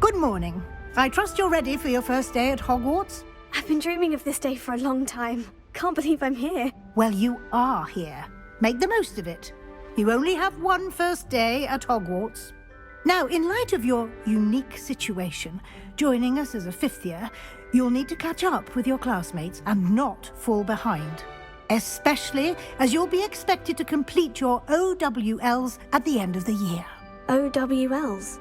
Good morning. I trust you're ready for your first day at Hogwarts? I've been dreaming of this day for a long time. Can't believe I'm here. Well, you are here. Make the most of it. You only have one first day at Hogwarts. Now, in light of your unique situation, joining us as a fifth year, you'll need to catch up with your classmates and not fall behind. Especially as you'll be expected to complete your OWLs at the end of the year. OWLs?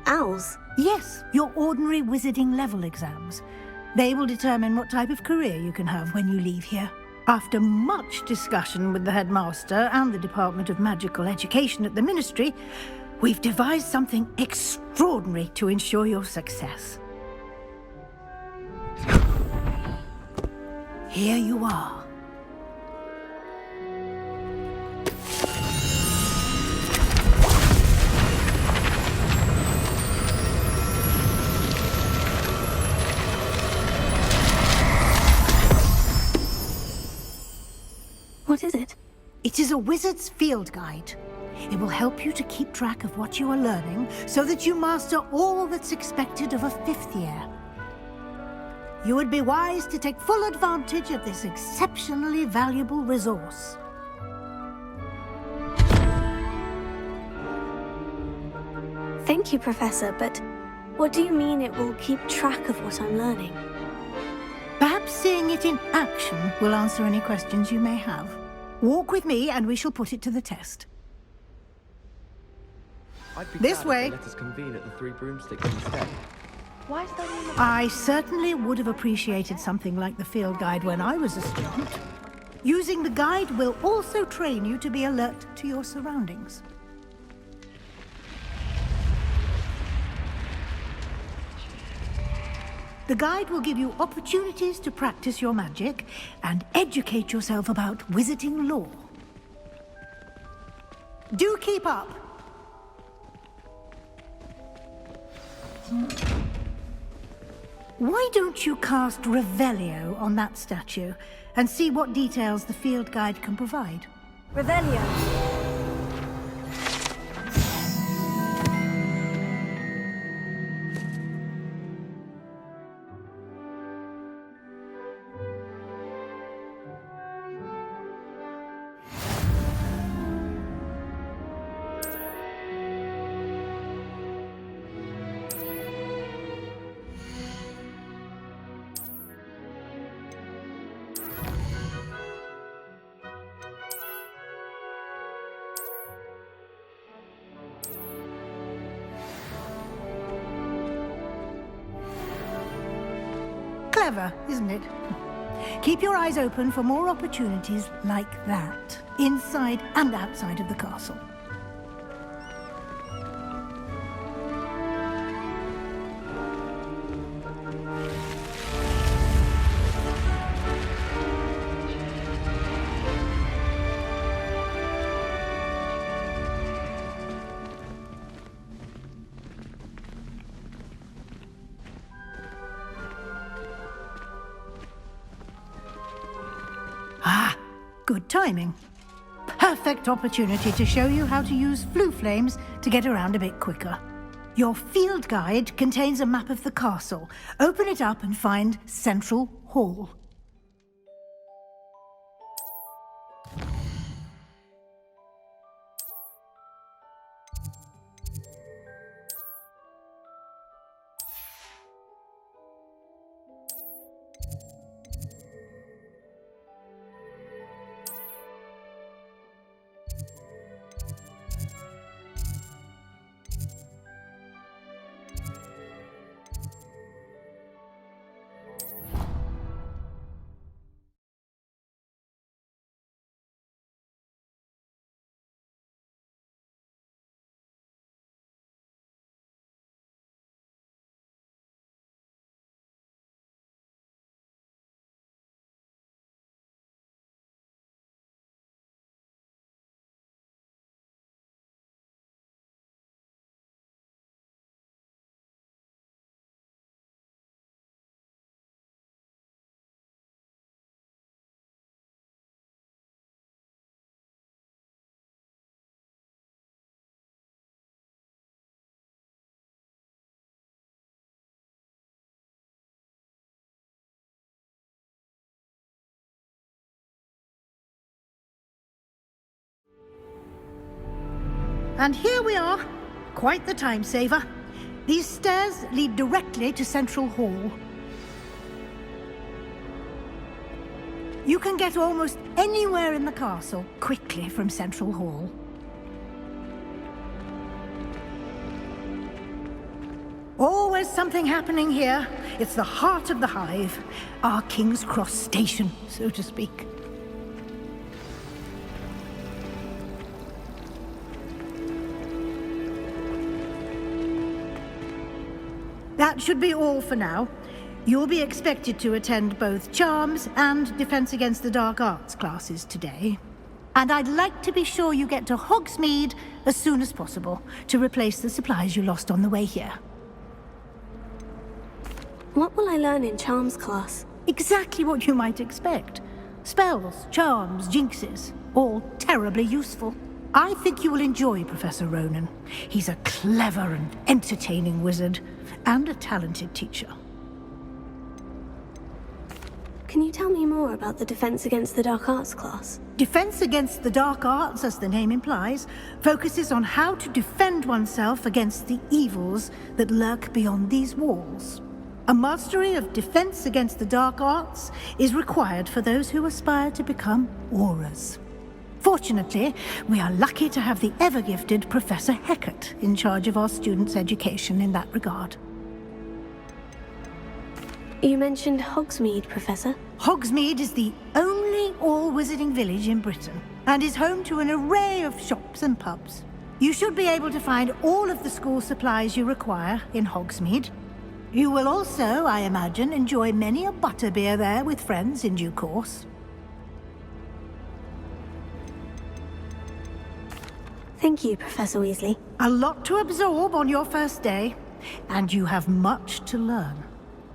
Owls? Yes, your ordinary wizarding level exams. They will determine what type of career you can have when you leave here. After much discussion with the headmaster and the Department of Magical Education at the Ministry, we've devised something extraordinary to ensure your success. Here you are. What is it? It is a wizard's field guide. It will help you to keep track of what you are learning so that you master all that's expected of a fifth year. You would be wise to take full advantage of this exceptionally valuable resource. Thank you, Professor, but what do you mean it will keep track of what I'm learning? Perhaps seeing it in action will answer any questions you may have. Walk with me and we shall put it to the test. This way. Let us convene at the Three Broomsticks instead. Why is there one? I certainly would have appreciated something like the field guide when I was a student. Using the guide will also train you to be alert to your surroundings. The guide will give you opportunities to practice your magic and educate yourself about wizarding lore. Do keep up! Why don't you cast Revelio on that statue and see what details the field guide can provide? Revelio. Clever, isn't it? Keep your eyes open for more opportunities like that, inside and outside of the castle. Good timing. Perfect opportunity to show you how to use flue flames to get around a bit quicker. Your field guide contains a map of the castle. Open it up and find Central Hall. And here we are. Quite the time saver. These stairs lead directly to Central Hall. You can get almost anywhere in the castle quickly from Central Hall. Always something happening here. It's the heart of the hive. Our King's Cross station, so to speak. That should be all for now. You'll be expected to attend both Charms and Defense Against the Dark Arts classes today. And I'd like to be sure you get to Hogsmeade as soon as possible to replace the supplies you lost on the way here. What will I learn in Charms class? Exactly what you might expect. Spells, charms, jinxes, all terribly useful. I think you will enjoy Professor Ronen. He's a clever and entertaining wizard, and a talented teacher. Can you tell me more about the Defense Against the Dark Arts class? Defense Against the Dark Arts, as the name implies, focuses on how to defend oneself against the evils that lurk beyond these walls. A mastery of Defense Against the Dark Arts is required for those who aspire to become Aurors. Fortunately, we are lucky to have the ever-gifted Professor Hecat in charge of our students' education in that regard. You mentioned Hogsmeade, Professor. Hogsmeade is the only all-wizarding village in Britain, and is home to an array of shops and pubs. You should be able to find all of the school supplies you require in Hogsmeade. You will also, I imagine, enjoy many a butterbeer there with friends in due course. Thank you, Professor Weasley. A lot to absorb on your first day, and you have much to learn.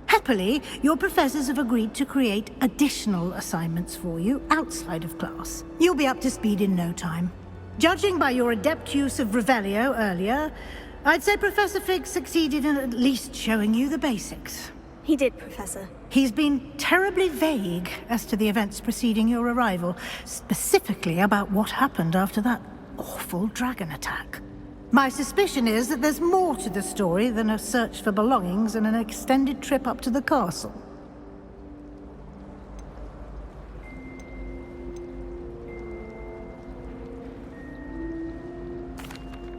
Happily, your professors have agreed to create additional assignments for you outside of class. You'll be up to speed in no time. Judging by your adept use of Revelio earlier, I'd say Professor Fig succeeded in at least showing you the basics. He did, Professor. He's been terribly vague as to the events preceding your arrival, specifically about what happened after that awful dragon attack. My suspicion is that there's more to the story than a search for belongings and an extended trip up to the castle.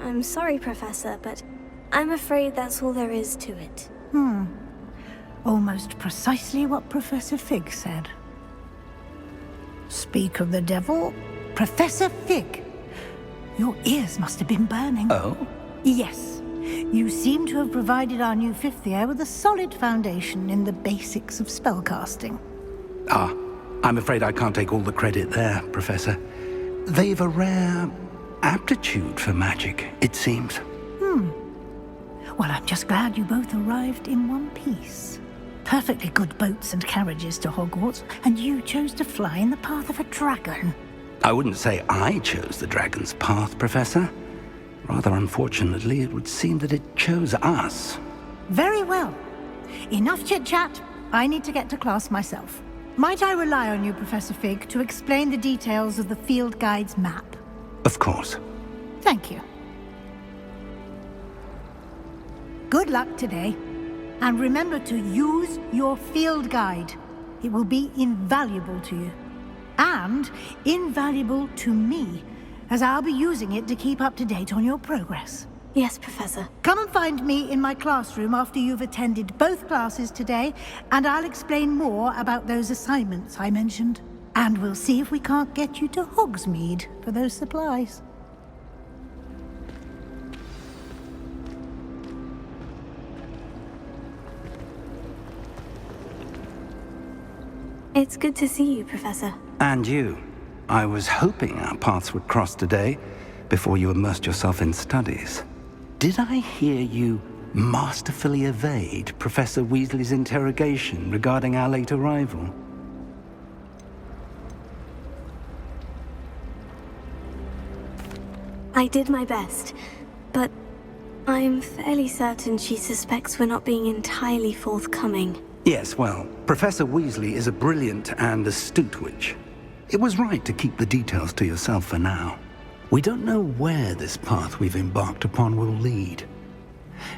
I'm sorry, Professor, but I'm afraid that's all there is to it. Almost precisely what Professor Fig said. Speak of the devil, Professor Fig. Your ears must have been burning. Oh? Yes. You seem to have provided our new fifth year with a solid foundation in the basics of spellcasting. Ah, I'm afraid I can't take all the credit there, Professor. They've a rare aptitude for magic, it seems. Well, I'm just glad you both arrived in one piece. Perfectly good boats and carriages to Hogwarts, and you chose to fly in the path of a dragon. I wouldn't say I chose the dragon's path, Professor. Rather unfortunately, it would seem that it chose us. Very well. Enough chit-chat. I need to get to class myself. Might I rely on you, Professor Fig, to explain the details of the field guide's map? Of course. Thank you. Good luck today. And remember to use your field guide. It will be invaluable to you. And invaluable to me, as I'll be using it to keep up to date on your progress. Yes, Professor. Come and find me in my classroom after you've attended both classes today, and I'll explain more about those assignments I mentioned. And we'll see if we can't get you to Hogsmeade for those supplies. It's good to see you, Professor. And you. I was hoping our paths would cross today, before you immersed yourself in studies. Did I hear you masterfully evade Professor Weasley's interrogation regarding our late arrival? I did my best, but I'm fairly certain she suspects we're not being entirely forthcoming. Yes, well, Professor Weasley is a brilliant and astute witch. It was right to keep the details to yourself for now. We don't know where this path we've embarked upon will lead.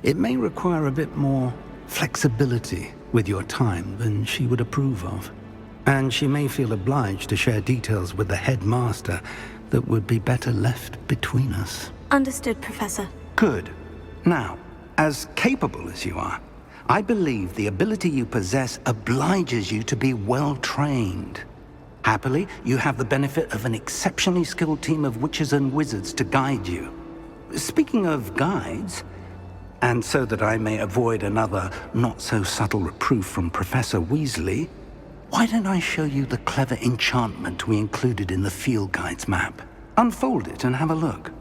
It may require a bit more flexibility with your time than she would approve of. And she may feel obliged to share details with the headmaster that would be better left between us. Understood, Professor. Good. Now, as capable as you are, I believe the ability you possess obliges you to be well trained. Happily, you have the benefit of an exceptionally skilled team of witches and wizards to guide you. Speaking of guides, and so that I may avoid another not-so-subtle reproof from Professor Weasley, why don't I show you the clever enchantment we included in the field guide's map? Unfold it and have a look.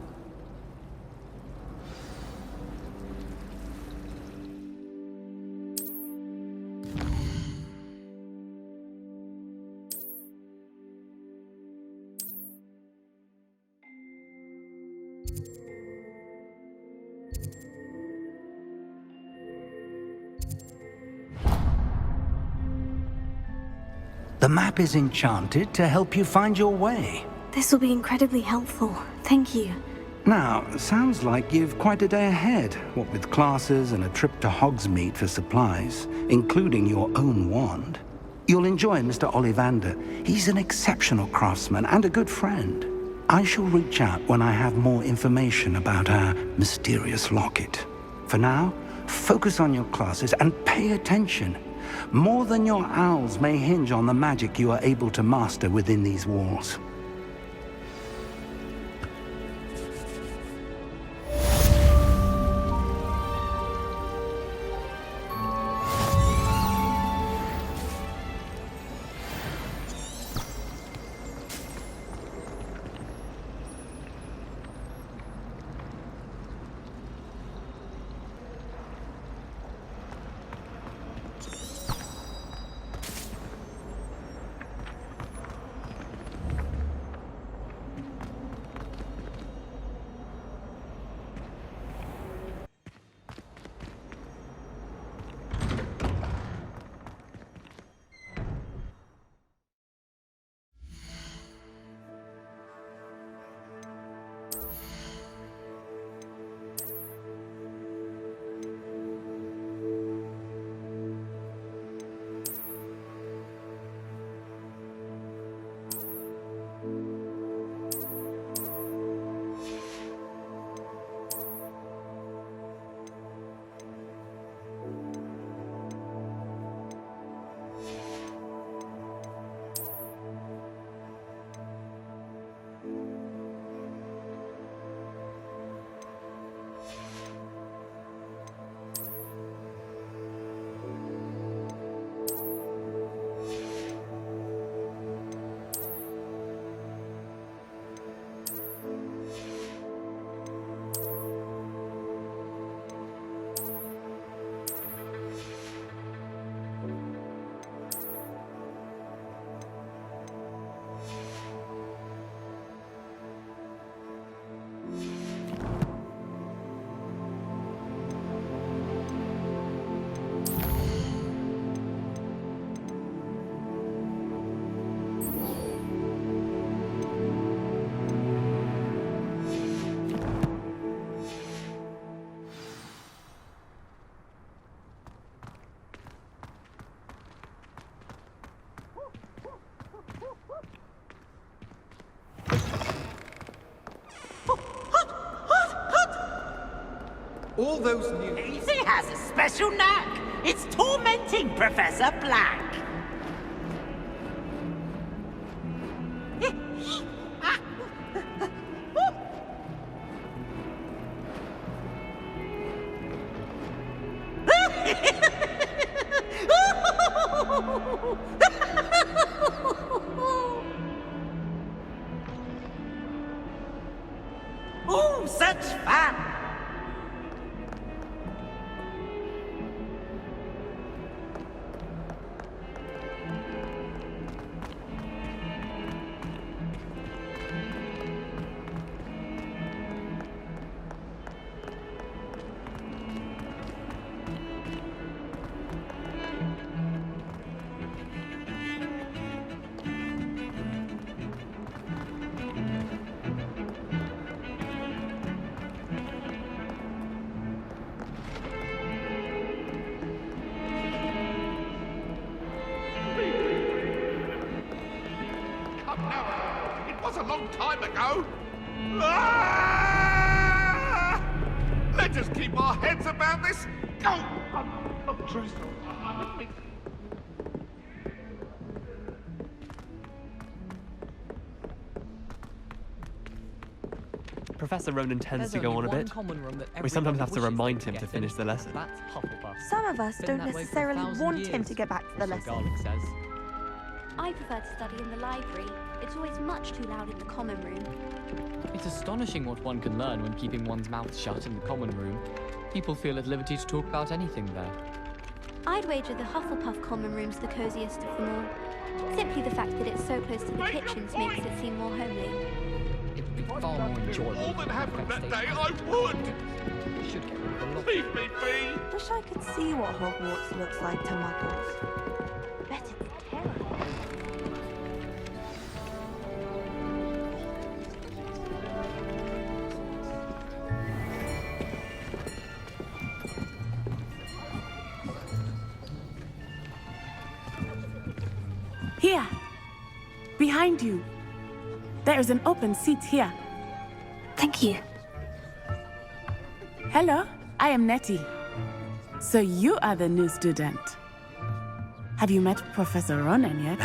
The map is enchanted to help you find your way. This will be incredibly helpful. Thank you. Now, sounds like you've quite a day ahead, what with classes and a trip to Hogsmeade for supplies, including your own wand. You'll enjoy Mr. Ollivander. He's an exceptional craftsman and a good friend. I shall reach out when I have more information about our mysterious locket. For now, focus on your classes and pay attention. More than your owls may hinge on the magic you are able to master within these walls. All those new... He has a special knack. It's tormenting Professor Black. Oh, such fun! long time ago. Ah! Let us keep our heads about this. Go! Professor Ronen tends to go on a bit. We sometimes have to remind him to finish the lesson. That's Hufflepuff. Some of us Been don't that way for necessarily 1,000 want him years, to get back to the Professor lesson. Garlic says. I prefer to study in the library. It's always much too loud in the common room. It's astonishing what one can learn when keeping one's mouth shut in the common room. People feel at liberty to talk about anything there. I'd wager the Hufflepuff common room's the coziest of them all. Simply the fact that it's so close to the kitchens makes it seem more homely. It'd be far more enjoyable. All that if happened that Defense day, Station I would. We should get rid of the lot. Leave me be. Wish I could see what Hogwarts looks like to muggles. Bet it's terrible. Here! Behind you! There is an open seat here. Thank you. Hello, I am Nettie. So you are the new student. Have you met Professor Ronen yet?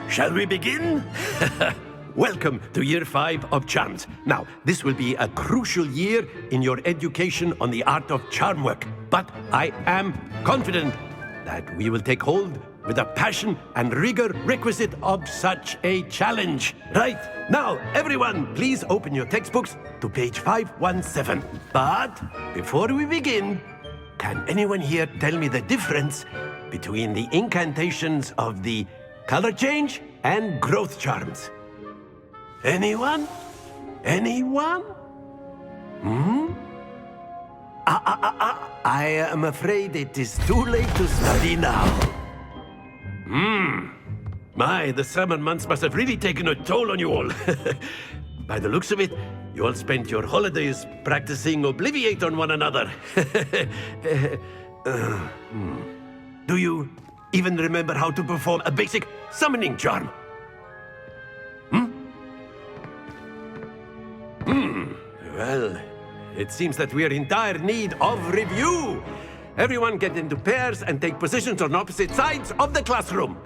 Shall we begin? Welcome to Year 5 of Charms. Now, this will be a crucial year in your education on the art of charm work. But I am confident that we will take hold with the passion and rigor requisite of such a challenge. Right, now, everyone, please open your textbooks to page 517. But before we begin, can anyone here tell me the difference between the incantations of the color change and growth charms? Anyone? Anyone? I am afraid it is too late to study now. My, the summer months must have really taken a toll on you all. By the looks of it, you all spent your holidays practicing Obliviate on one another. Do you even remember how to perform a basic summoning charm? Well, it seems that we are in dire need of review. Everyone get into pairs and take positions on opposite sides of the classroom.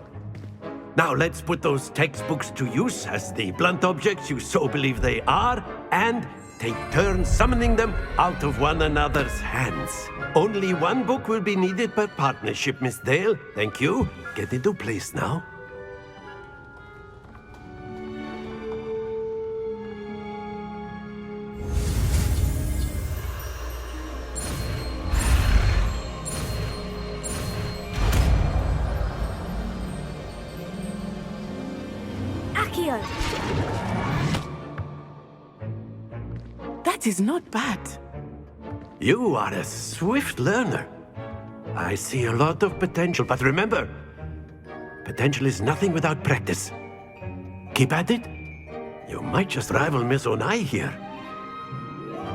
Now let's put those textbooks to use as the blunt objects you so believe they are, and take turns summoning them out of one another's hands. Only one book will be needed per partnership, Miss Dale. Thank you. Get into place now. Accio! That is not bad. You are a swift learner. I see a lot of potential, but remember, potential is nothing without practice. Keep at it. You might just rival Miss Onai here.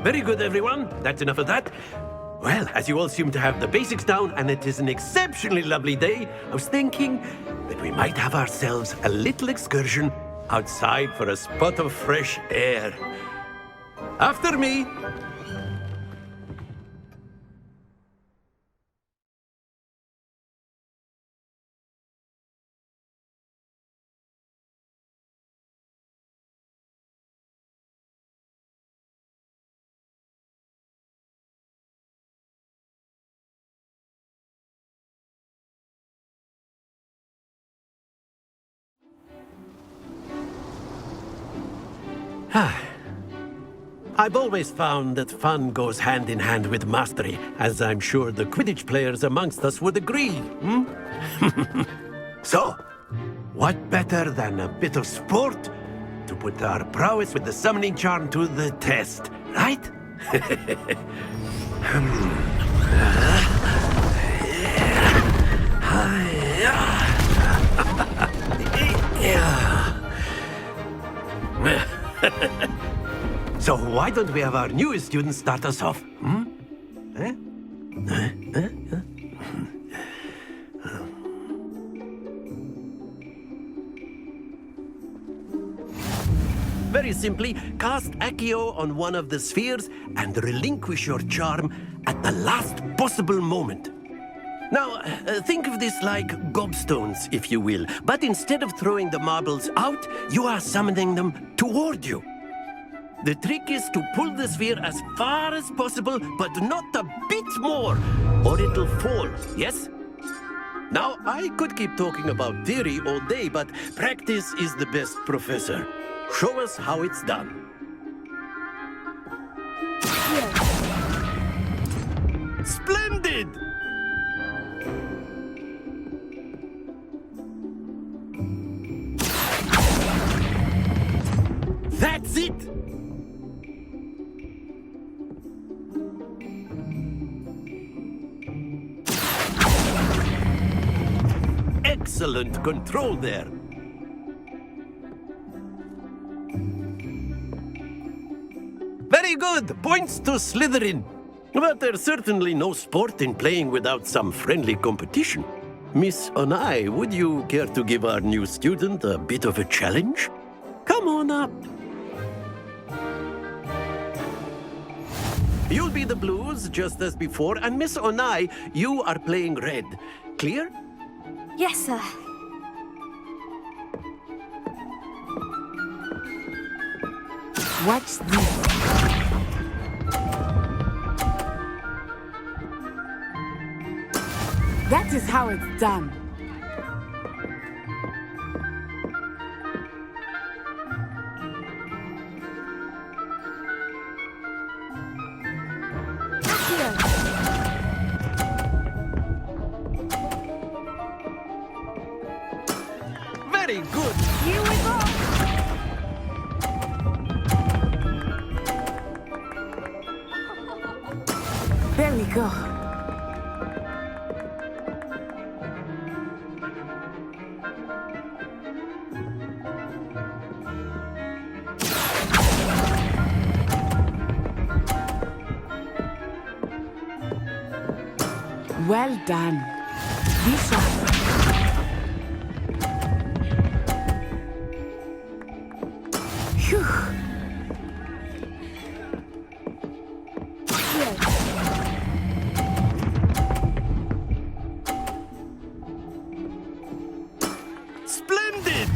Very good, everyone. That's enough of that. Well, as you all seem to have the basics down, and it is an exceptionally lovely day, I was thinking that we might have ourselves a little excursion outside for a spot of fresh air. After me. I've always found that fun goes hand in hand with mastery, as I'm sure the Quidditch players amongst us would agree. So, what better than a bit of sport to put our prowess with the summoning charm to the test, right? So why don't we have our newest student start us off? very simply, cast Accio on one of the spheres and relinquish your charm at the last possible moment. Now, think of this like gobstones, if you will, but instead of throwing the marbles out, you are summoning them toward you. The trick is to pull the sphere as far as possible, but not a bit more, or it'll fall, yes? Now, I could keep talking about theory all day, but practice is the best professor. Show us how it's done. Splendid! That's it! Excellent control there. Very good. Points to Slytherin. But there's certainly no sport in playing without some friendly competition. Miss Onai, would you care to give our new student a bit of a challenge? Come on up. You'll be the blues, just as before, and Miss Onai, you are playing red. Clear? Yes, sir. Watch this. That is how it's done. Very good. Here we go! There we go. Well done. Be sharp. Phew. Splendid!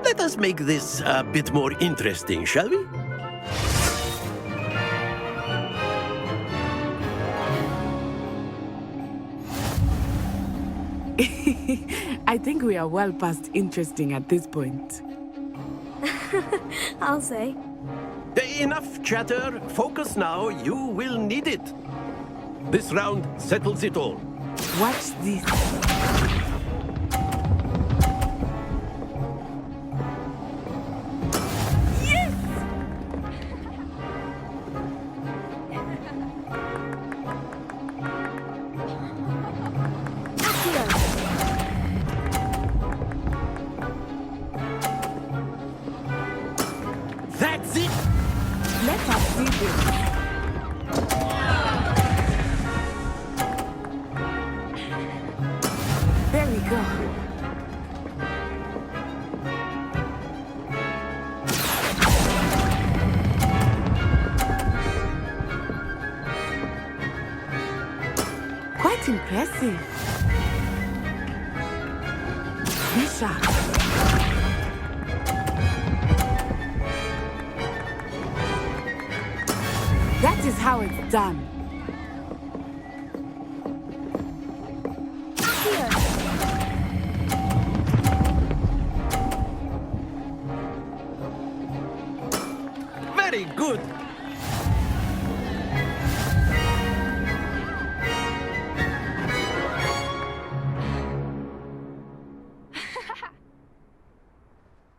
Let us make this a bit more interesting, shall we? I think we are well past interesting at this point. I'll say. Enough chatter. Focus now. You will need it. This round settles it all. Watch this. That's it! Let us see this. There we go. Quite impressive. Be sharp. That is how it's done. Very good.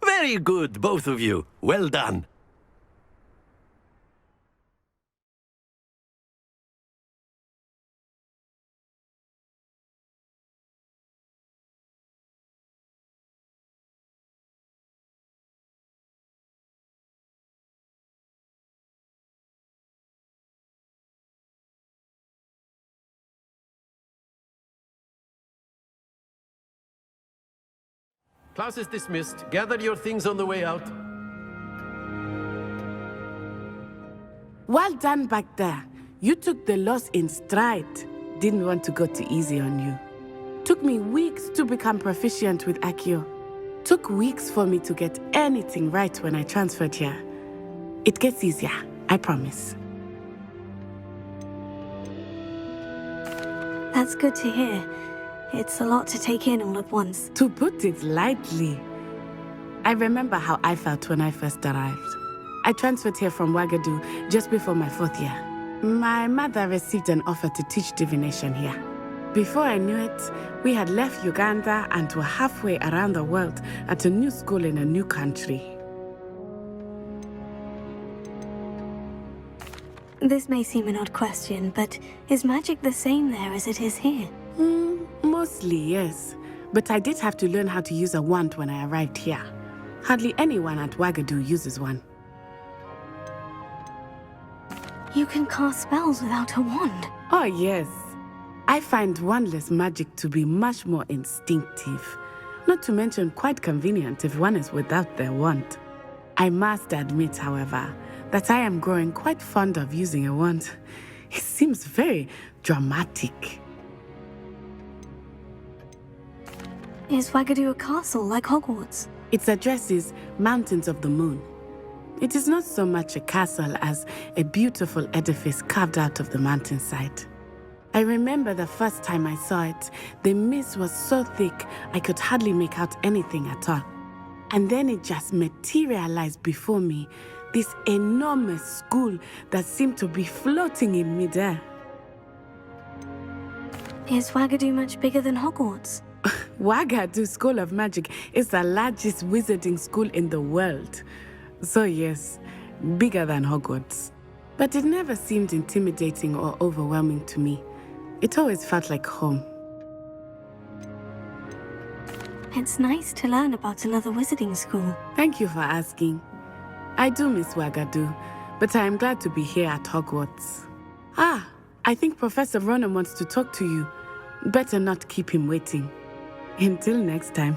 Very good, both of you. Well done. class is dismissed. Gather your things on the way out. Well done back there. You took the loss in stride. Didn't want to go too easy on you. Took me weeks to become proficient with Accio. Took weeks for me to get anything right when I transferred here. It gets easier, I promise. That's good to hear. It's a lot to take in all at once. To put it lightly, I remember how I felt when I first arrived. I transferred here from Ouagadougou just before my 4th year. My mother received an offer to teach divination here. Before I knew it, we had left Uganda and were halfway around the world at a new school in a new country. This may seem an odd question, but is magic the same there as it is here? Mostly, yes. But I did have to learn how to use a wand when I arrived here. Hardly anyone at Ouagadougou uses one. You can cast spells without a wand? Oh, yes. I find wandless magic to be much more instinctive. Not to mention quite convenient if one is without their wand. I must admit, however, that I am growing quite fond of using a wand. It seems very dramatic. Is Ouagadougou a castle like Hogwarts? Its address is Mountains of the Moon. It is not so much a castle as a beautiful edifice carved out of the mountainside. I remember the first time I saw it, the mist was so thick I could hardly make out anything at all. And then it just materialized before me, this enormous school that seemed to be floating in midair. Is Ouagadougou much bigger than Hogwarts? Ouagadougou School of Magic is the largest wizarding school in the world. So yes, bigger than Hogwarts. But it never seemed intimidating or overwhelming to me. It always felt like home. It's nice to learn about another wizarding school. Thank you for asking. I do miss Ouagadougou, but I am glad to be here at Hogwarts. I think Professor Ronen wants to talk to you. Better not keep him waiting. Until next time.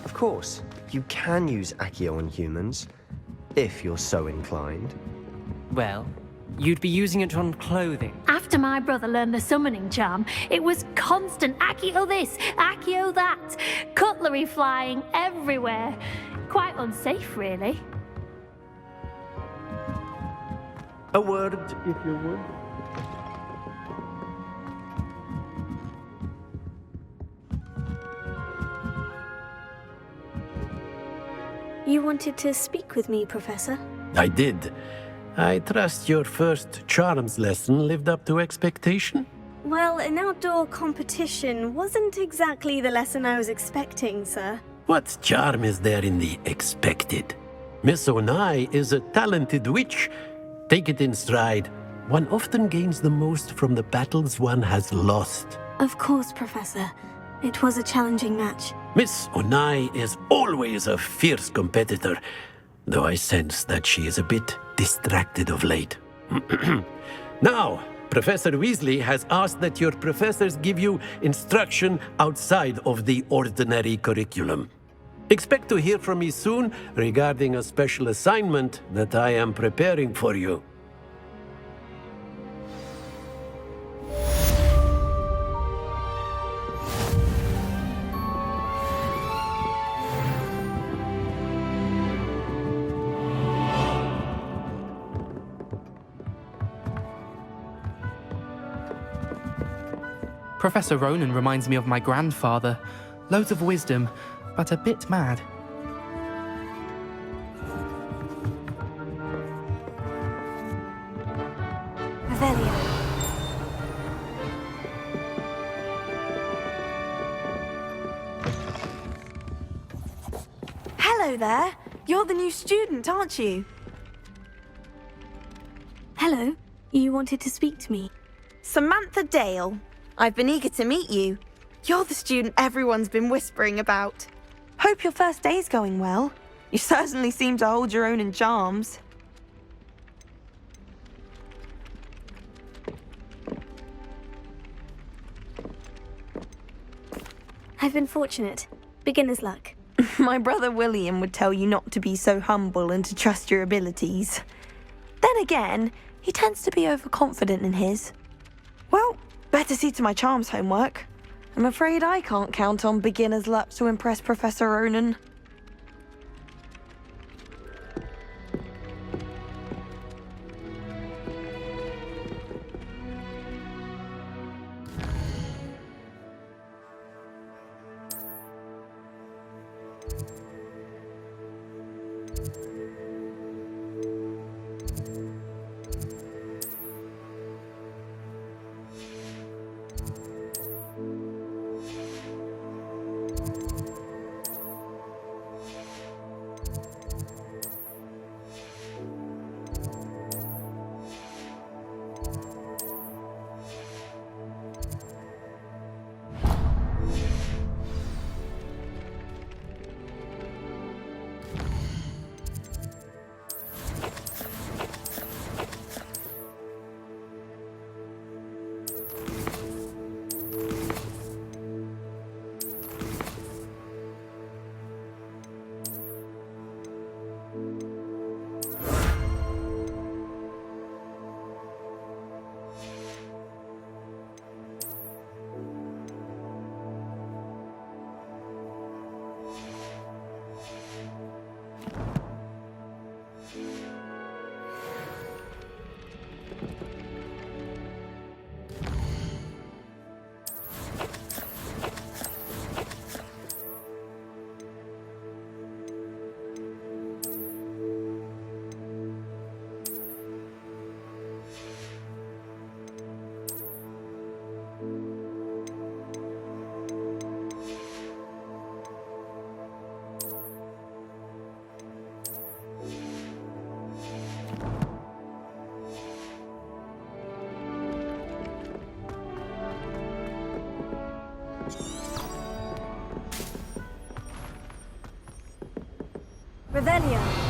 Of course, you can use Accio on humans, if you're so inclined. Well, you'd be using it on clothing. After my brother learned the summoning charm, it was constant Accio this, Accio that, cutlery flying everywhere. Quite unsafe, really. A word, if you would. You wanted to speak with me, Professor? I did. I trust your first charms lesson lived up to expectation? Well, an outdoor competition wasn't exactly the lesson I was expecting, sir. What charm is there in the expected? Miss Onai is a talented witch. Take it in stride. One often gains the most from the battles one has lost. Of course, Professor. It was a challenging match. Miss Onai is always a fierce competitor, though I sense that she is a bit distracted of late. Now, Professor Weasley has asked that your professors give you instruction outside of the ordinary curriculum. Expect to hear from me soon regarding a special assignment that I am preparing for you. Professor Ronen reminds me of my grandfather. Loads of wisdom, but a bit mad. Hello there. You're the new student, aren't you? Hello. You wanted to speak to me? Samantha Dale. I've been eager to meet you. You're the student everyone's been whispering about. Hope your first day's going well. You certainly seem to hold your own in charms. I've been fortunate. Beginner's luck. My brother William would tell you not to be so humble and to trust your abilities. Then again, he tends to be overconfident in his. Well, better see to my charms homework. I'm afraid I can't count on beginner's luck to impress Professor Ronen. Revelio.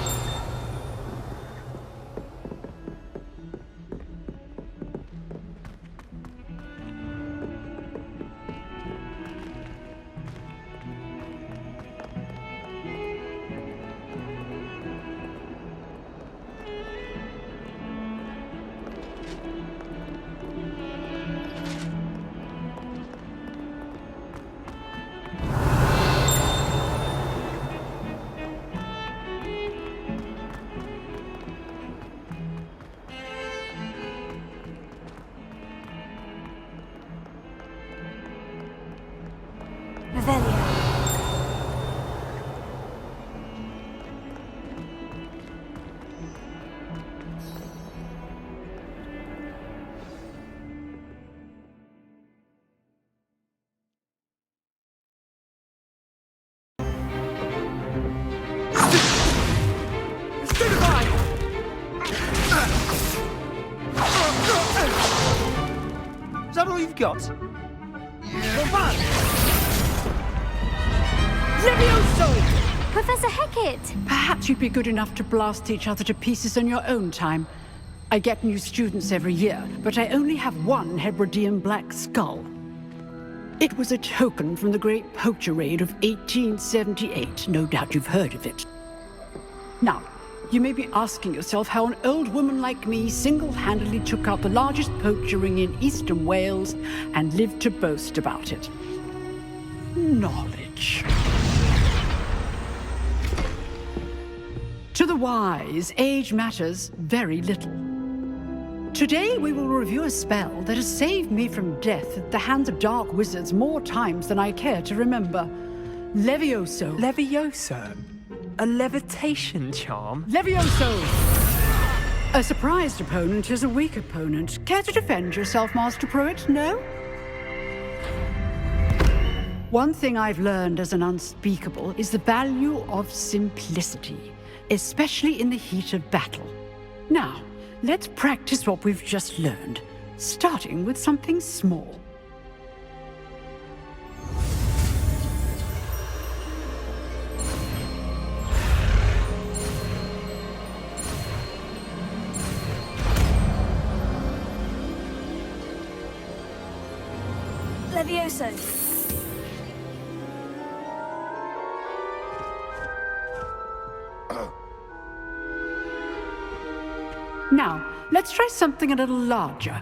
Is that all you've got? Levioso! Professor Hecat! Perhaps you'd be good enough to blast each other to pieces in your own time. I get new students every year, but I only have one Hebridean black skull. It was a token from the Great Poacher Raid of 1878. No doubt you've heard of it. Now, you may be asking yourself how an old woman like me single-handedly took out the largest poacher ring in eastern Wales and lived to boast about it. Knowledge. To the wise, age matters very little. Today we will review a spell that has saved me from death at the hands of dark wizards more times than I care to remember. Levioso. Levioso? A levitation charm? Levioso! A surprised opponent is a weak opponent. Care to defend yourself, Master Pruitt? No? One thing I've learned as an unspeakable is the value of simplicity, especially in the heat of battle. Now, let's practice what we've just learned, starting with something small. Levioso. let's try something a little larger.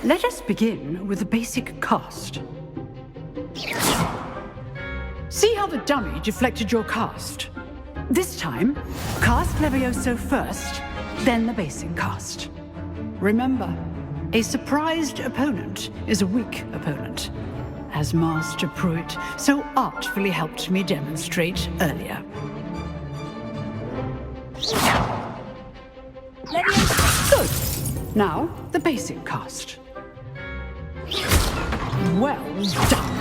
Let us begin with the basic cast. See how the dummy deflected your cast? This time, cast Levioso first, then the basic cast. Remember, a surprised opponent is a weak opponent, as Master Pruitt so artfully helped me demonstrate earlier. Good. Now, the basic cast. Well done.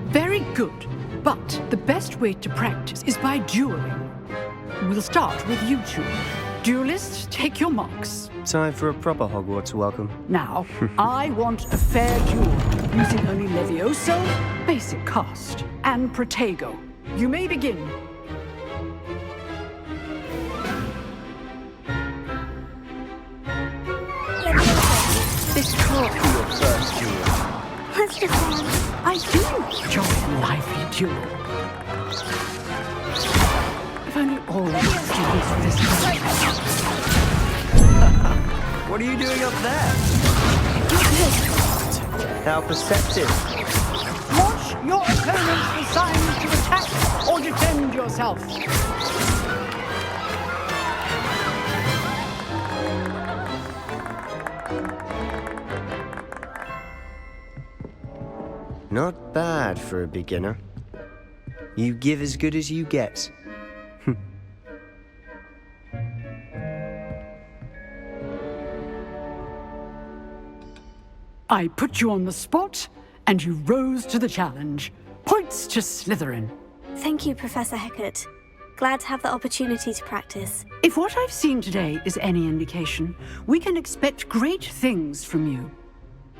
Very good, but the best way to practice is by dueling. We'll start with you two. Duelists, take your marks. Time for a proper Hogwarts welcome. Now, I want a fair duel, using only Levioso, basic cast, and Protego. You may begin. This can't be your first duel. Let's just I do enjoy a lively duel. If only all the students of this class. What are you doing up there? How perceptive. Watch your opponents for signs to attack or defend yourself. Not bad for a beginner. You give as good as you get. I put you on the spot, and you rose to the challenge. Points to Slytherin. Thank you, Professor Hecat. Glad to have the opportunity to practice. If what I've seen today is any indication, we can expect great things from you.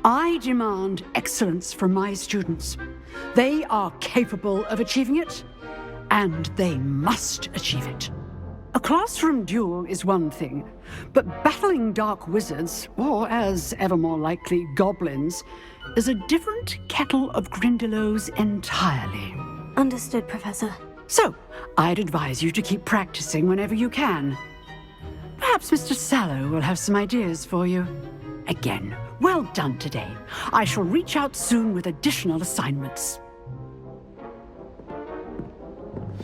I demand excellence from my students. They are capable of achieving it, and they must achieve it. A classroom duel is one thing, but battling dark wizards, or as ever more likely, goblins, is a different kettle of Grindylows entirely. Understood, Professor. So, I'd advise you to keep practicing whenever you can. Perhaps Mr. Sallow will have some ideas for you. Again, well done today. I shall reach out soon with additional assignments.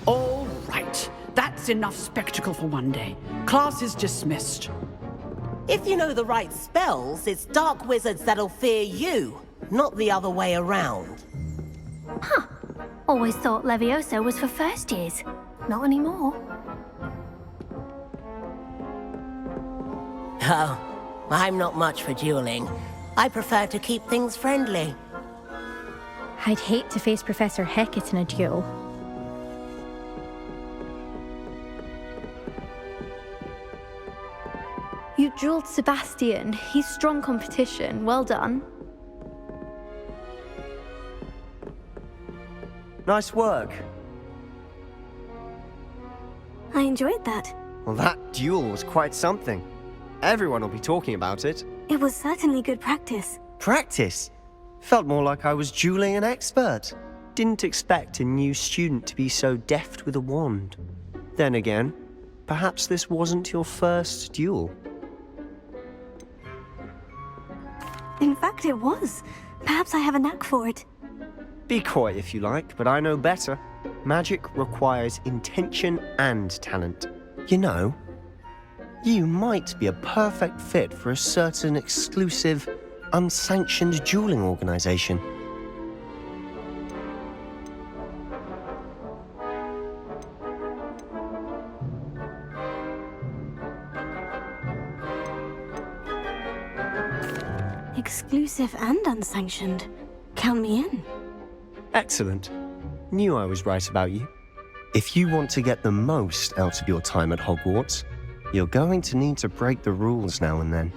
All right. That's enough spectacle for one day. Class is dismissed. If you know the right spells, it's dark wizards that'll fear you, not the other way around. Huh. Always thought Levioso was for first years. Not anymore. Oh, I'm not much for dueling. I prefer to keep things friendly. I'd hate to face Professor Hecat in a duel. You dueled Sebastian. He's strong competition. Well done. Nice work. I enjoyed that. Well, that duel was quite something. Everyone will be talking about it. It was certainly good practice. Practice? Felt more like I was dueling an expert. Didn't expect a new student to be so deft with a wand. Then again, perhaps this wasn't your first duel. In fact, it was. Perhaps I have a knack for it. Be coy if you like, but I know better. Magic requires intention and talent. You know, you might be a perfect fit for a certain exclusive, unsanctioned dueling organization. Exclusive and unsanctioned. Count me in. Excellent. Knew I was right about you. If you want to get the most out of your time at Hogwarts, You're going to need to break the rules now and then.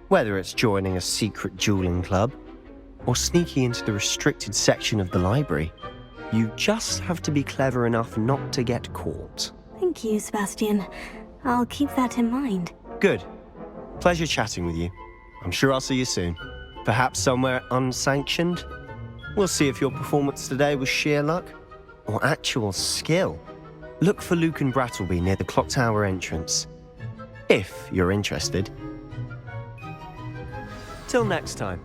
Whether it's joining a secret dueling club, or sneaking into the restricted section of the library, you just have to be clever enough not to get caught. Thank you, Sebastian. I'll keep that in mind. Good. Pleasure chatting with you. I'm sure I'll see you soon. Perhaps somewhere unsanctioned? We'll see if your performance today was sheer luck or actual skill. Look for Luke and Brattleby near the clock tower entrance, if you're interested. Till next time.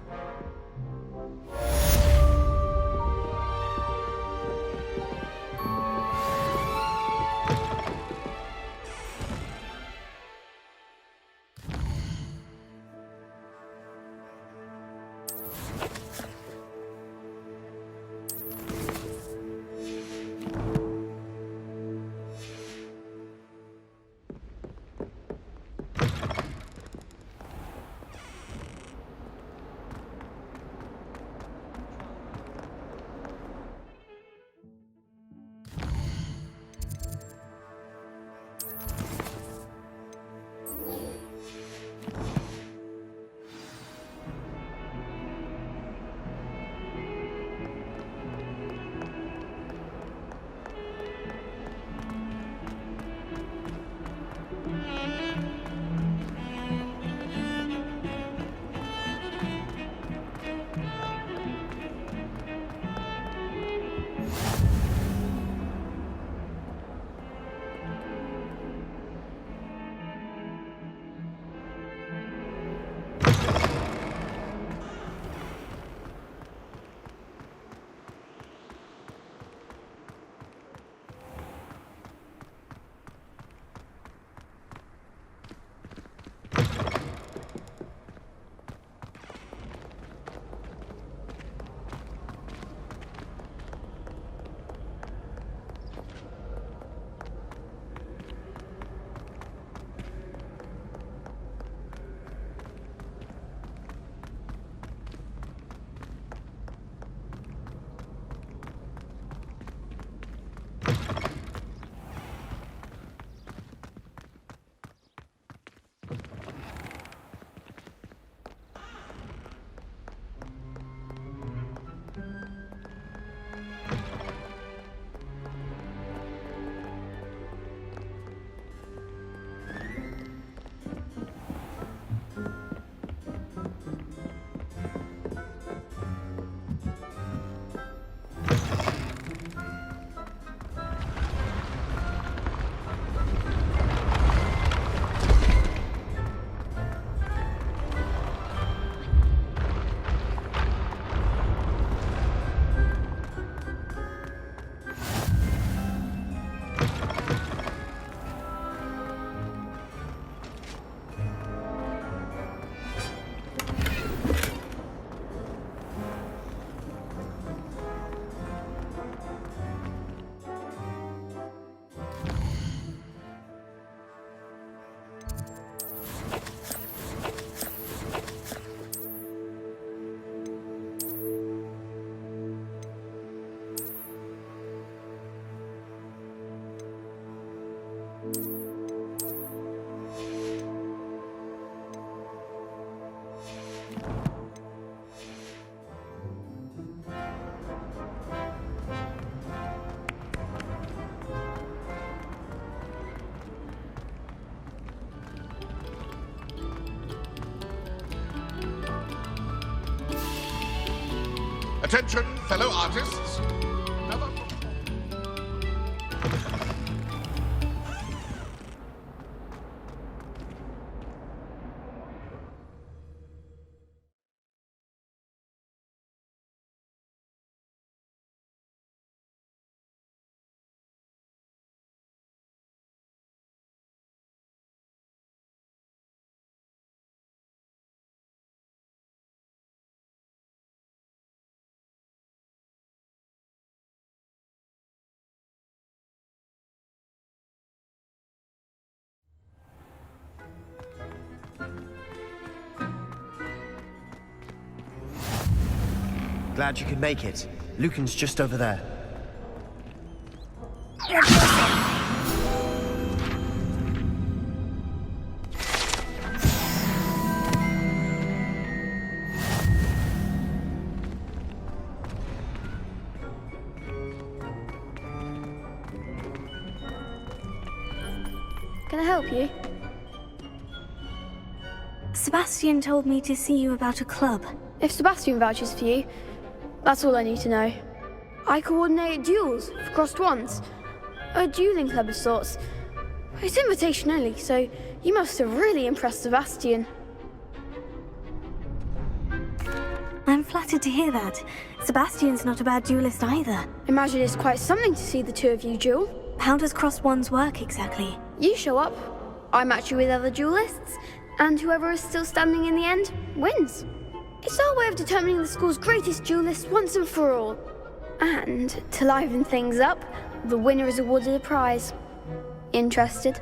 Attention, fellow artists. Glad you could make it. Lucan's just over there. can I help you? Sebastian told me to see you about a club. If Sebastian vouches for you, that's all I need to know. I coordinate duels for crossed wands. A dueling club of sorts. It's invitation only, so you must have really impressed Sebastian. I'm flattered to hear that. Sebastian's not a bad duelist either. Imagine it's quite something to see the two of you duel. How does crossed wands work exactly? You show up, I match you with other duelists, and whoever is still standing in the end wins. It's our way of determining the school's greatest duelist once and for all. And to liven things up, the winner is awarded a prize. Interested?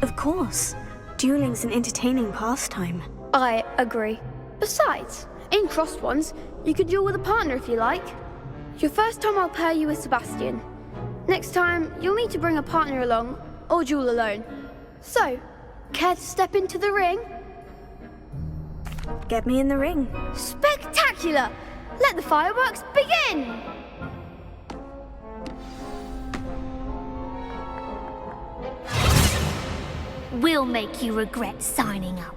Of course. Dueling's an entertaining pastime. I agree. Besides, in crossed ones, you could duel with a partner if you like. Your first time I'll pair you with Sebastian. Next time, you'll need to bring a partner along, or duel alone. So, care to step into the ring? Get me in the ring. Spectacular! Let the fireworks begin! We'll make you regret signing up.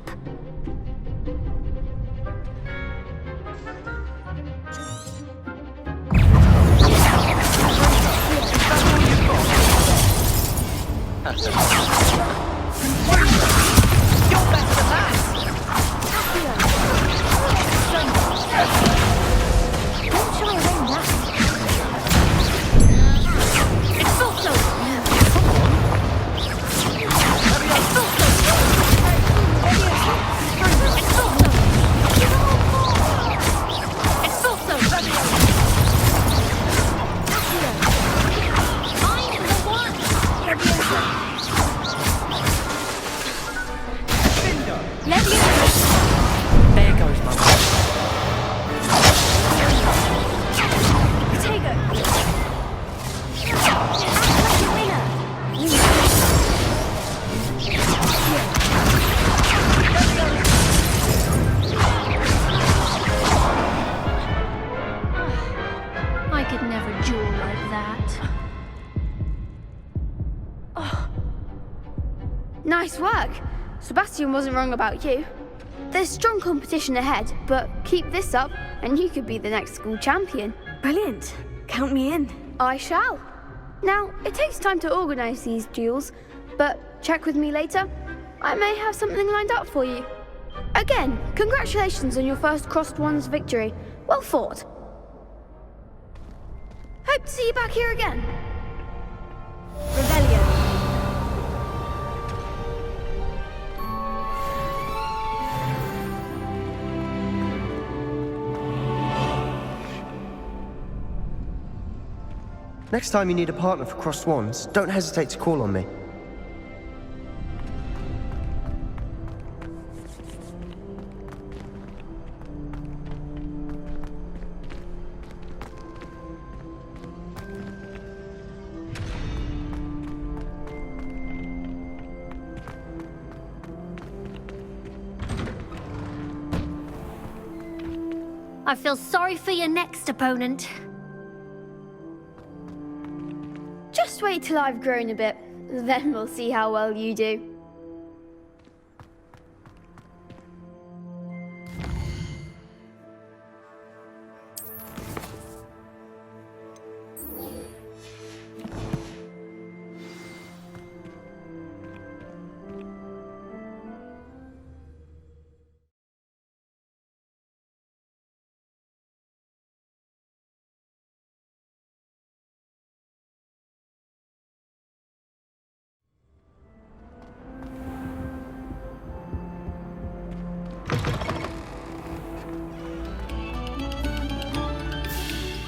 Nice work. Sebastian wasn't wrong about you. There's strong competition ahead, but keep this up and you could be the next school champion. Brilliant. Count me in. I shall. Now, it takes time to organise these duels, but check with me later. I may have something lined up for you. Again, congratulations on your first crossed wands victory. Well fought. Hope to see you back here again. Rebellion. Next time you need a partner for crossed wands, don't hesitate to call on me. I feel sorry for your next opponent. Just wait till I've grown a bit, then we'll see how well you do.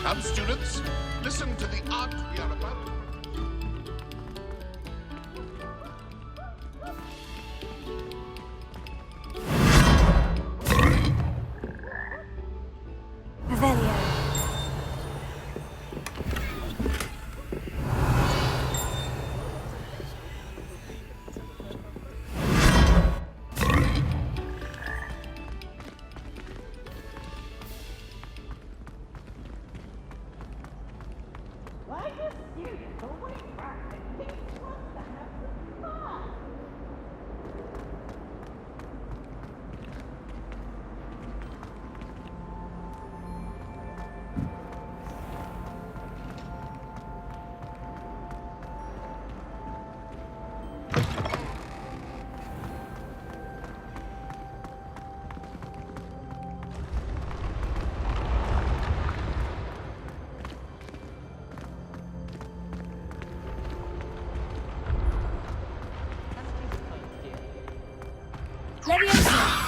Come, students, listen to the art we are about. Revelio. Levioso!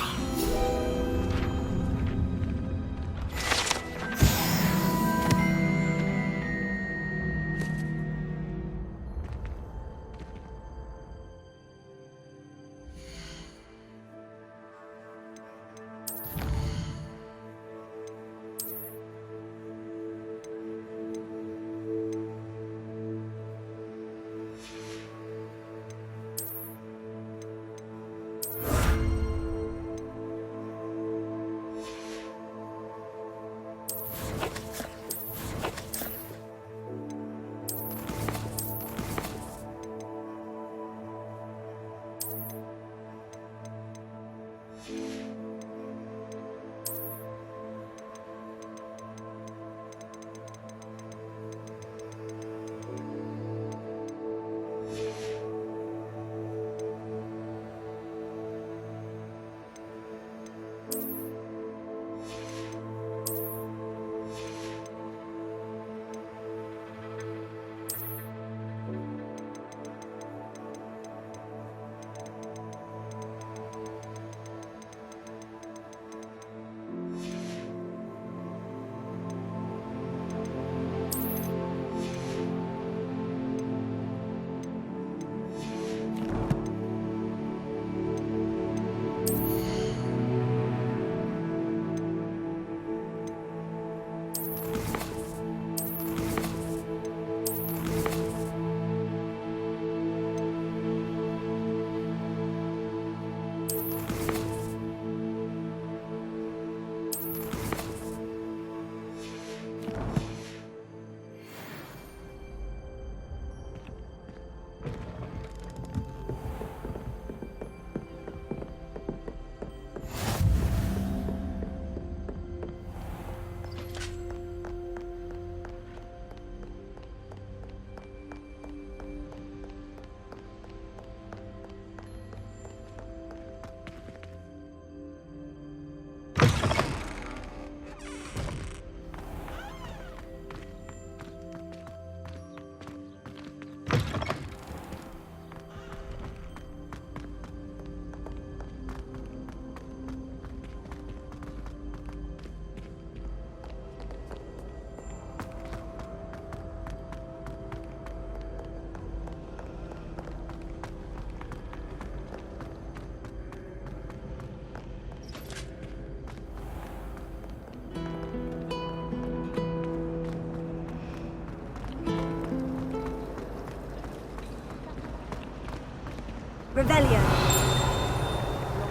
Revelio.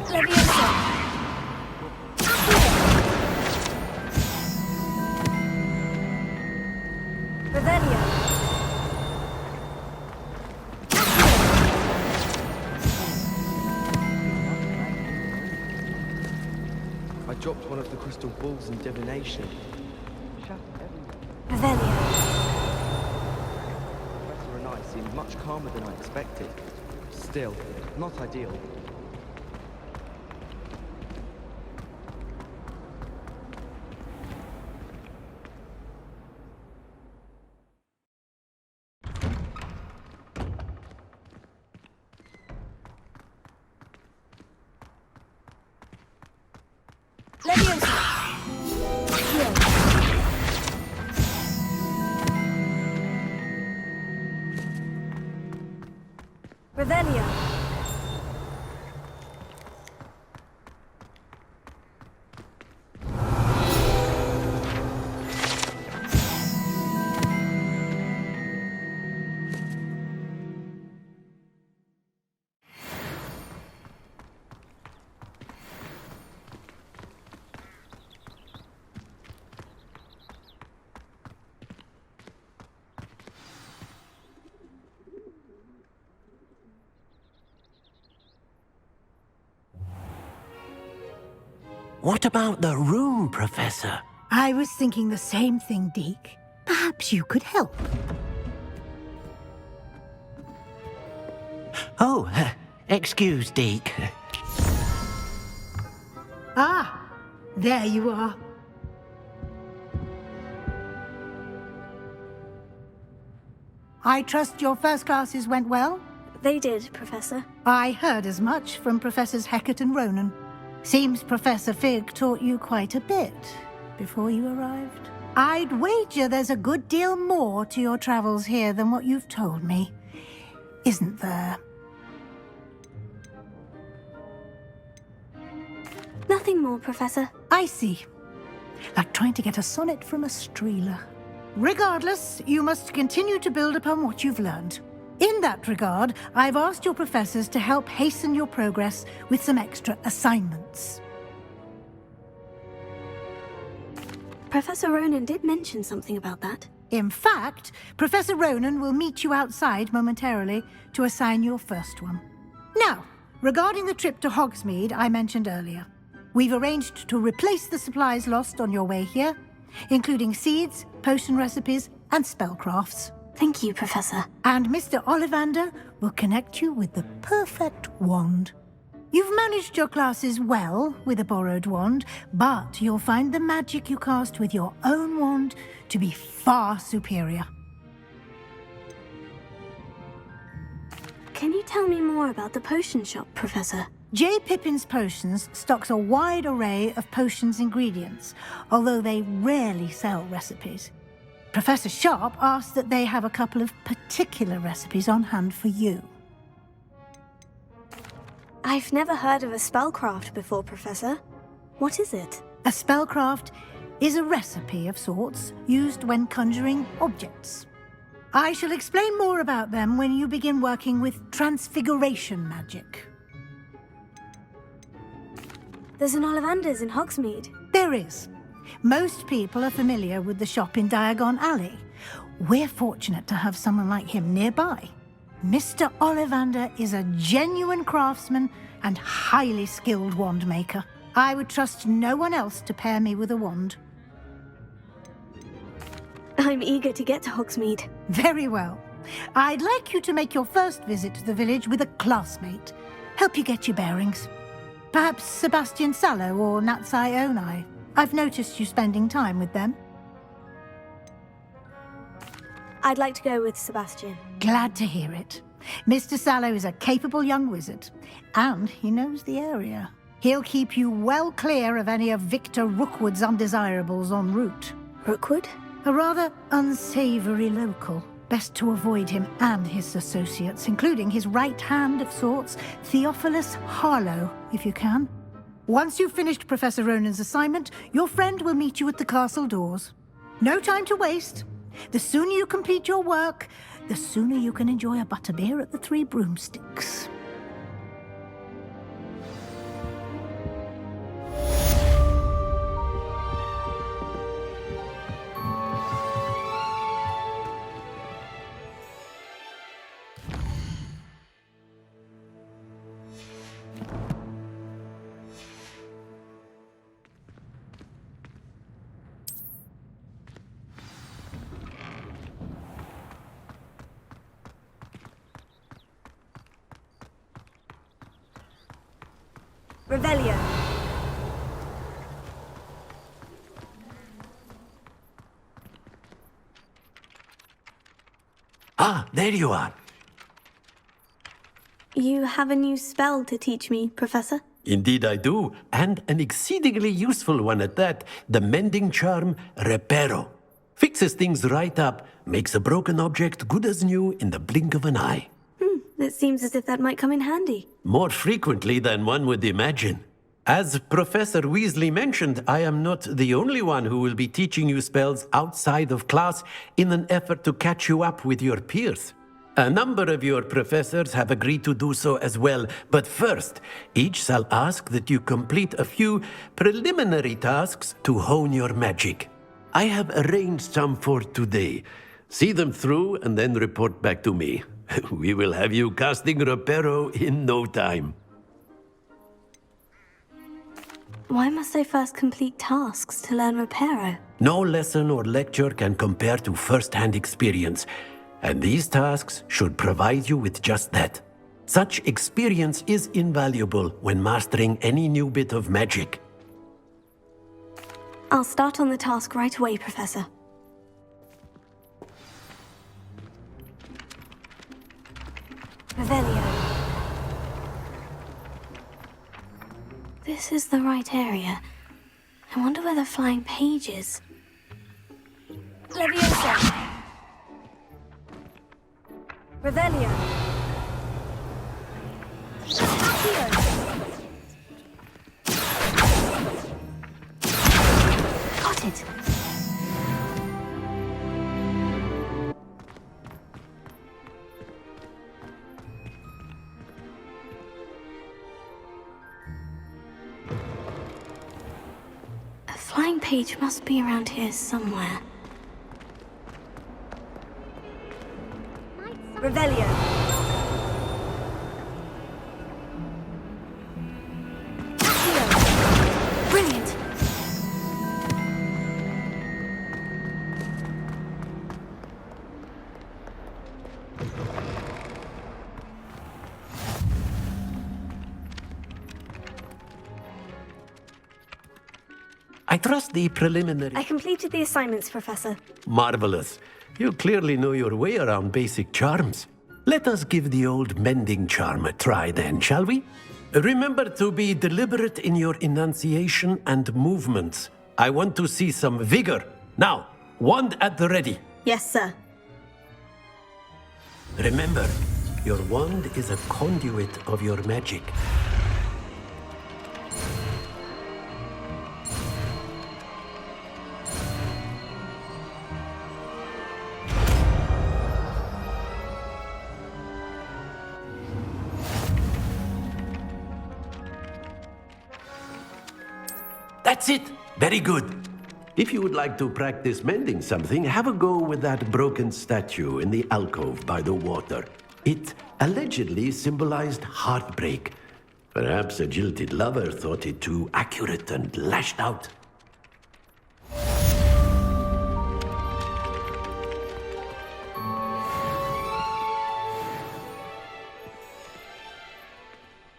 Levioso. Revelio. I dropped one of the crystal balls in divination. Revelio. Professor and I seemed much calmer than I expected. Still, not ideal. Levioso. Revelio. What about the room, Professor? I was thinking the same thing, Deke. Perhaps you could help. Oh, excuse, Deke. Ah, there you are. I trust your first classes went well? They did, Professor. I heard as much from Professors Hecat and Ronen. Seems Professor Fig taught you quite a bit before you arrived. I'd wager there's a good deal more to your travels here than what you've told me, isn't there? Nothing more, Professor. I see. Like trying to get a sonnet from a streeler. Regardless, you must continue to build upon what you've learned. In that regard, I've asked your professors to help hasten your progress with some extra assignments. Professor Ronen did mention something about that. In fact, Professor Ronen will meet you outside momentarily to assign your first one. Now, regarding the trip to Hogsmeade I mentioned earlier, we've arranged to replace the supplies lost on your way here, including seeds, potion recipes, and spellcrafts. Thank you, Professor. And Mr. Ollivander will connect you with the perfect wand. You've managed your classes well with a borrowed wand, but you'll find the magic you cast with your own wand to be far superior. Can you tell me more about the potion shop, Professor? J. Pippin's Potions stocks a wide array of potions ingredients, although they rarely sell recipes. Professor Sharp asked that they have a couple of particular recipes on hand for you. I've never heard of a spellcraft before, Professor. What is it? A spellcraft is a recipe of sorts used when conjuring objects. I shall explain more about them when you begin working with transfiguration magic. There's an Ollivander's in Hogsmeade. There is. Most people are familiar with the shop in Diagon Alley. We're fortunate to have someone like him nearby. Mr. Ollivander is a genuine craftsman and highly skilled wand maker. I would trust no one else to pair me with a wand. I'm eager to get to Hogsmeade. Very well. I'd like you to make your first visit to the village with a classmate. Help you get your bearings. Perhaps Sebastian Sallow or Natsai Onai. I've noticed you spending time with them. I'd like to go with Sebastian. Glad to hear it. Mr. Sallow is a capable young wizard, and he knows the area. He'll keep you well clear of any of Victor Rookwood's undesirables en route. Rookwood? A rather unsavory local. Best to avoid him and his associates, including his right hand of sorts, Theophilus Harlow, if you can. Once you've finished Professor Ronen's assignment, your friend will meet you at the castle doors. No time to waste. The sooner you complete your work, the sooner you can enjoy a butterbeer at the Three Broomsticks. Revelio. Ah, there you are. You have a new spell to teach me, Professor? Indeed I do, and an exceedingly useful one at that. The mending charm, Reparo. Fixes things right up, makes a broken object good as new in the blink of an eye. It seems as if that might come in handy. More frequently than one would imagine. As Professor Weasley mentioned, I am not the only one who will be teaching you spells outside of class in an effort to catch you up with your peers. A number of your professors have agreed to do so as well, but first, each shall ask that you complete a few preliminary tasks to hone your magic. I have arranged some for today. See them through and then report back to me. We will have you casting Reparo in no time. Why must I first complete tasks to learn Reparo? No lesson or lecture can compare to first-hand experience, and these tasks should provide you with just that. Such experience is invaluable when mastering any new bit of magic. I'll start on the task right away, Professor. Revelio. this is the right area. I wonder where the flying page is. Levioso! Revelio! Accio! Got it! A flying page must be around here somewhere. Revelio. Accio. Brilliant. I trust the preliminary... I completed the assignments, Professor. Marvelous. You clearly know your way around basic charms. Let us give the old mending charm a try then, shall we? Remember to be deliberate in your enunciation and movements. I want to see some vigor. Now, wand at the ready. Yes, sir. Remember, your wand is a conduit of your magic. That's it! Very good. If you would like to practice mending something, have a go with that broken statue in the alcove by the water. It allegedly symbolized heartbreak. Perhaps a jilted lover thought it too accurate and lashed out.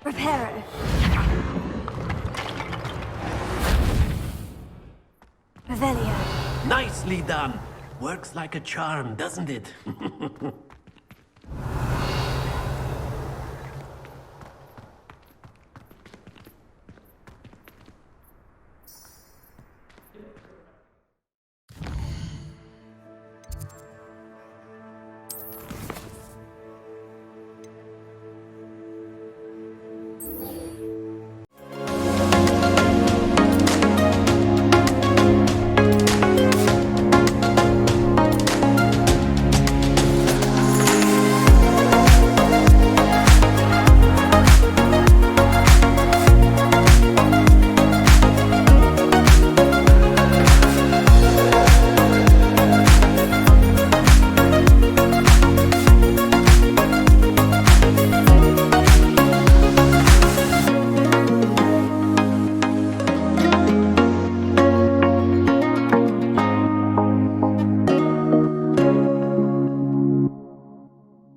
Reparo. Revelio. Nicely done. Works like a charm, doesn't it?